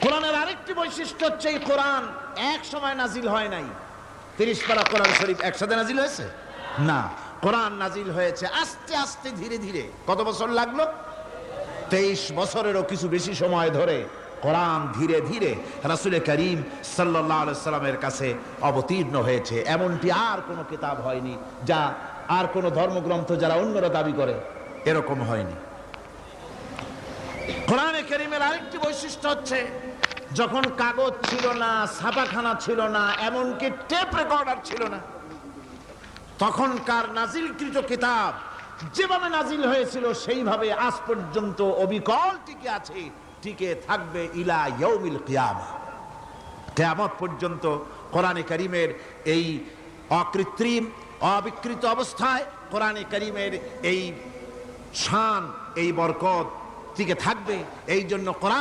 কোরআনের আরেকটি বৈশিষ্ট্য হচ্ছে এই কোরআন এক সময় নাজিল হয় নাই। 30 পারা কোরআন শরীফ একসাথে নাজিল হয়েছে না, কোরআন নাজিল হয়েছে আস্তে আস্তে ধীরে ধীরে। কত বছর লাগলো? 23 বছরেরও কিছু বেশি সময় ধরে কোরআন ধীরে ধীরে রাসূল করিম সাল্লাল্লাহু আলাইহি সাল্লামের কাছে অবতীর্ণ হয়েছে। এমনটি আর কোনো কিতাব হয়নি, যা আর কোনো ধর্মগ্রন্থ যারা অন্যরা দাবি করে এরকম হয়নি। কোরআনে কারীমের আরেকটি বৈশিষ্ট্য হচ্ছে, যখন কাগজ ছিল না, ছাপাখানা ছিল না, এমনকি টেপ রেকর্ডার ছিল না, তখনকার নাজিলকৃত কিতাব যেভাবে নাজিল হয়েছিল সেইভাবে আজ পর্যন্ত অবিকল টিকে আছে, টিকে থাকবে ইলা ইয়াউমিল কিয়ামা। কিয়ামত পর্যন্ত কোরআনে কারীমের এই অকৃত্রিম অবিকৃত অবস্থায় কোরআনে কারীমের এই শান, এই বরকত টিকে থাকবে। এই জন্য কোরআন